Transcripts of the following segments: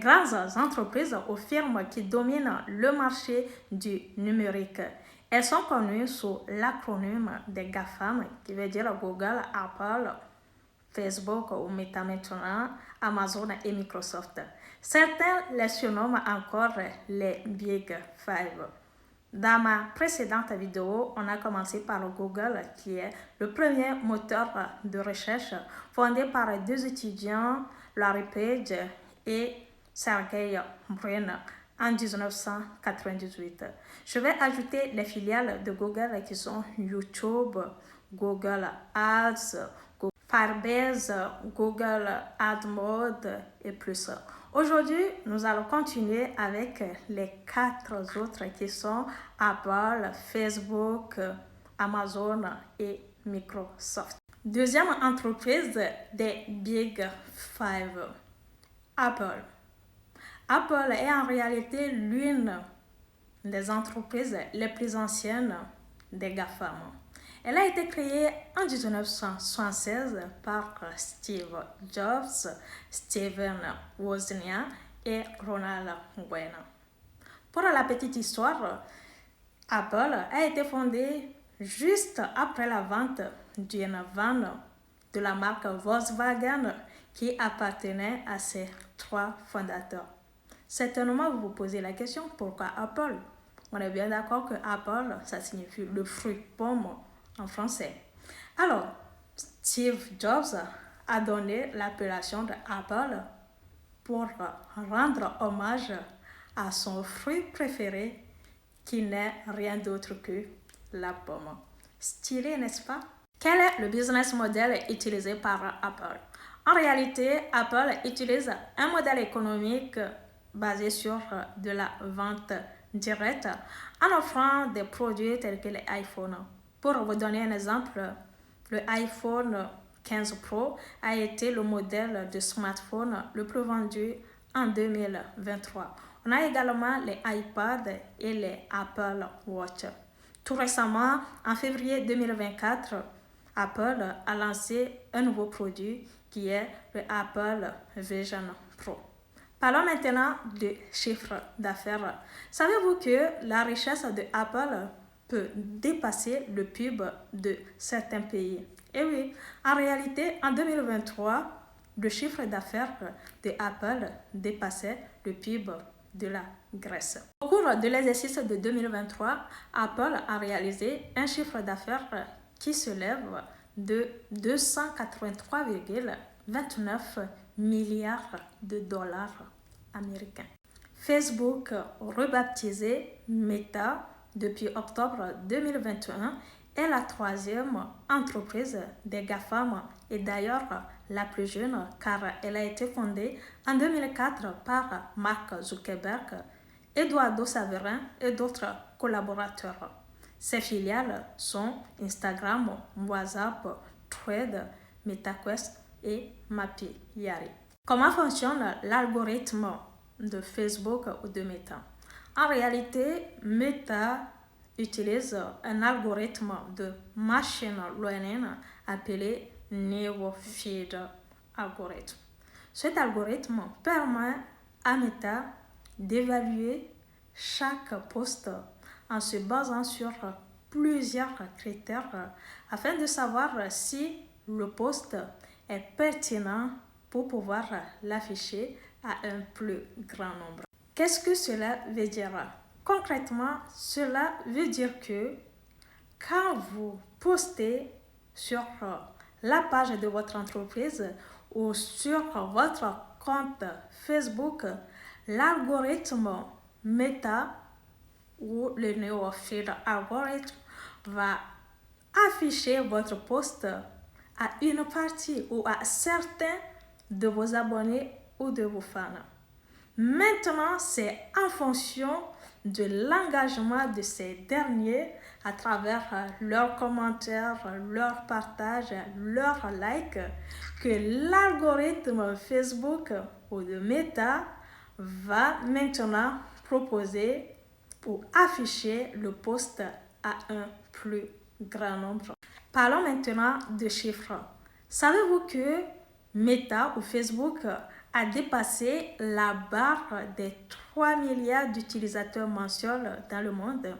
Grandes entreprises ou firmes qui dominent le marché du numérique. Elles sont connues sous l'acronyme des GAFAM, qui veut dire Google, Apple, Facebook ou Meta maintenant, Amazon et Microsoft. Certains les surnomment encore les Big Five. Dans ma précédente vidéo, on a commencé par Google, qui est le premier moteur de recherche fondé par deux étudiants, Larry Page et Sergey Brin, en 1998. Je vais ajouter les filiales de Google qui sont YouTube, Google Ads, Google Firebase, Google AdMode et plus. Aujourd'hui, nous allons continuer avec les 4 autres qui sont Apple, Facebook, Amazon et Microsoft. Deuxième entreprise des Big Five, Apple. Apple est en réalité l'une des entreprises les plus anciennes des GAFAM. Elle a été créée en 1976 par Steve Jobs, Steven Wozniak et Ronald Wayne. Pour la petite histoire, Apple a été fondée juste après la vente d'une van de la marque Volkswagen qui appartenait à ses 3 fondateurs. Certainement, vous vous posez la question, pourquoi Apple? On est bien d'accord que Apple, ça signifie le fruit pomme en français. Alors, Steve Jobs a donné l'appellation d'Apple pour rendre hommage à son fruit préféré qui n'est rien d'autre que la pomme. Stylé, n'est-ce pas? Quel est le business model utilisé par Apple? En réalité, Apple utilise un modèle économique basé sur de la vente directe en offrant des produits tels que les iPhones. Pour vous donner un exemple, le iPhone 15 Pro a été le modèle de smartphone le plus vendu en 2023. On a également les iPads et les Apple Watch. Tout récemment, en février 2024, Apple a lancé un nouveau produit qui est le Apple Vision Pro. Parlons maintenant de chiffre d'affaires. Savez-vous que la richesse de Apple peut dépasser le PIB de certains pays? Et oui, en réalité, en 2023, le chiffre d'affaires de Apple dépassait le PIB de la Grèce. Au cours de l'exercice de 2023, Apple a réalisé un chiffre d'affaires qui se lève de 283,29 milliards de dollars américains. Facebook, rebaptisé Meta depuis octobre 2021, est la 3e entreprise des GAFAM et d'ailleurs la plus jeune car elle a été fondée en 2004 par Mark Zuckerberg, Eduardo Saverin et d'autres collaborateurs. Ses filiales sont Instagram, WhatsApp, Threads, MetaQuest et Mapillary. Comment fonctionne l'algorithme de Facebook ou de Meta? En réalité, Meta utilise un algorithme de machine learning appelé Neurofeed algorithm. Cet algorithme permet à Meta d'évaluer chaque post en se basant sur plusieurs critères afin de savoir si le post est pertinent pour pouvoir l'afficher à un plus grand nombre. Qu'est-ce que cela veut dire? Concrètement, cela veut dire que quand vous postez sur la page de votre entreprise ou sur votre compte Facebook, l'algorithme Meta ou le Neurofeed algorithm va afficher votre post à une partie ou à certains de vos abonnés ou de vos fans. Maintenant, c'est en fonction de l'engagement de ces derniers à travers leurs commentaires, leurs partages, leurs likes que l'algorithme Facebook ou de Meta va maintenant proposer ou afficher le post à un plus grand nombre. Parlons maintenant de chiffres. Savez-vous que Meta ou Facebook a dépassé la barre des 3 milliards d'utilisateurs mensuels dans le monde.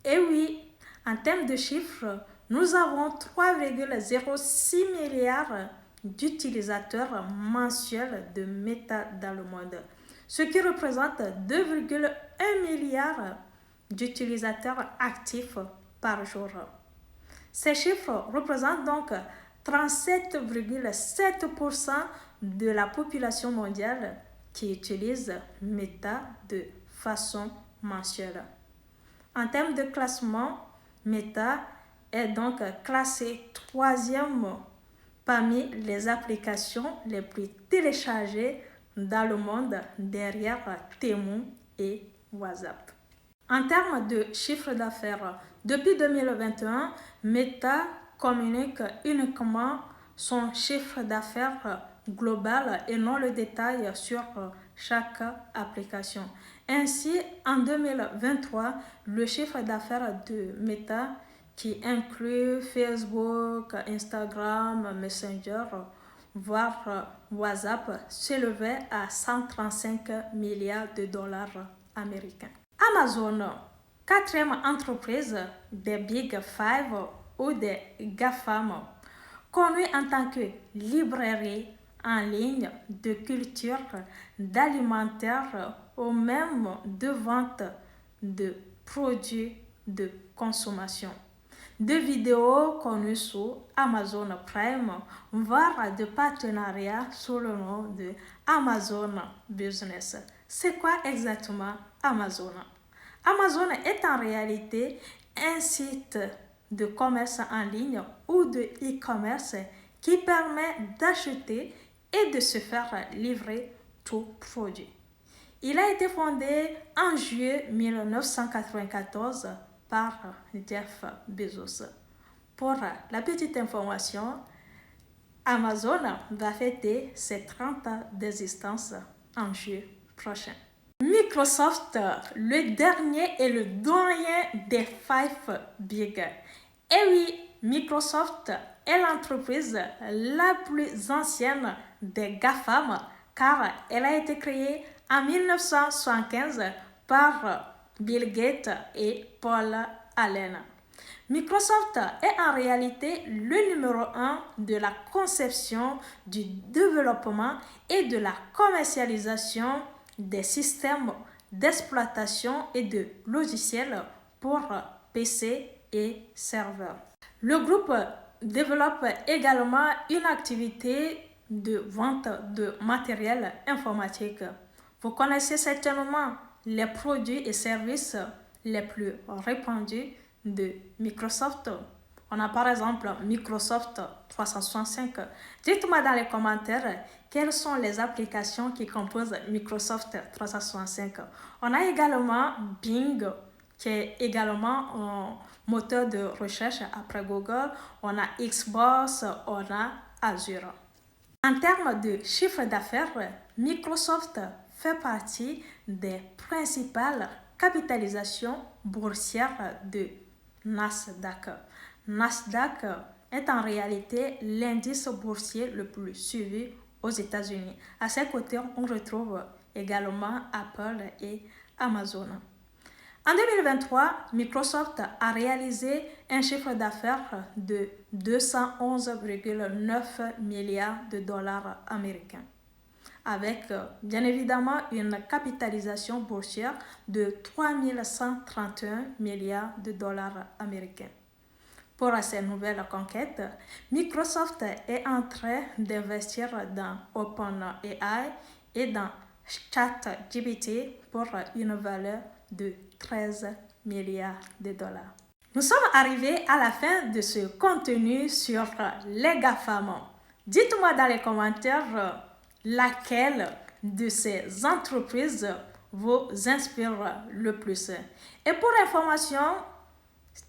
Et oui, en termes de chiffres, nous avons 3,06 milliards d'utilisateurs mensuels de Meta dans le monde, ce qui représente 2,1 milliards d'utilisateurs actifs par jour. Ces chiffres représentent donc 37,7% de la population mondiale qui utilise Meta de façon mensuelle. En termes de classement, Meta est donc classé 3e parmi les applications les plus téléchargées dans le monde derrière Temu et WhatsApp. En termes de chiffre d'affaires, depuis 2021, Meta communique uniquement son chiffre d'affaires global et non le détail sur chaque application. Ainsi, en 2023, le chiffre d'affaires de Meta, qui inclut Facebook, Instagram, Messenger, voire WhatsApp, s'élevait à 135 milliards de dollars américains. Amazon, 4e entreprise des Big Five ou des GAFAM, connue en tant que librairie en ligne de culture, d'alimentaire ou même de vente de produits de consommation, de vidéos connues sous Amazon Prime, voire de partenariats sous le nom de Amazon Business. C'est quoi exactement Amazon? Amazon est en réalité un site de commerce en ligne ou de e-commerce qui permet d'acheter et de se faire livrer tout produit. Il a été fondé en juillet 1994 par Jeff Bezos. Pour la petite information, Amazon va fêter ses 30 ans d'existence en juillet prochain. Microsoft, le dernier et le doyen des Five Big. Et oui, Microsoft est l'entreprise la plus ancienne des GAFAM car elle a été créée en 1975 par Bill Gates et Paul Allen. Microsoft est en réalité le numéro 1 de la conception, du développement et de la commercialisation des systèmes d'exploitation et de logiciels pour PC et serveurs. Le groupe développe également une activité de vente de matériel informatique. Vous connaissez certainement les produits et services les plus répandus de Microsoft. On a par exemple Microsoft 365. Dites-moi dans les commentaires quelles sont les applications qui composent Microsoft 365. On a également Bing, qui est également un moteur de recherche après Google. On a Xbox, on a Azure. En termes de chiffre d'affaires, Microsoft fait partie des principales capitalisations boursières de Nasdaq. Nasdaq est en réalité l'indice boursier le plus suivi aux États-Unis. À ses côtés, on retrouve également Apple et Amazon. En 2023, Microsoft a réalisé un chiffre d'affaires de 211,9 milliards de dollars américains, avec bien évidemment une capitalisation boursière de 3131 milliards de dollars américains. Pour ces nouvelles conquêtes, Microsoft est en train d'investir dans OpenAI et dans ChatGPT pour une valeur de 13 milliards de dollars. Nous sommes arrivés à la fin de ce contenu sur les GAFAM. Dites-moi dans les commentaires laquelle de ces entreprises vous inspire le plus. Et pour information,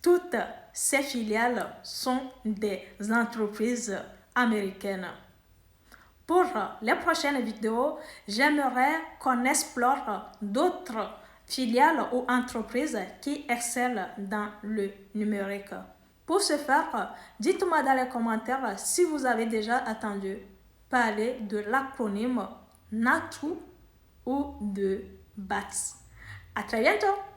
toutes ces filiales sont des entreprises américaines. Pour les prochaines vidéos, j'aimerais qu'on explore d'autres filiales ou entreprises qui excellent dans le numérique. Pour ce faire, dites-moi dans les commentaires si vous avez déjà attendu parler de l'acronyme NATU ou de BATS. À très bientôt!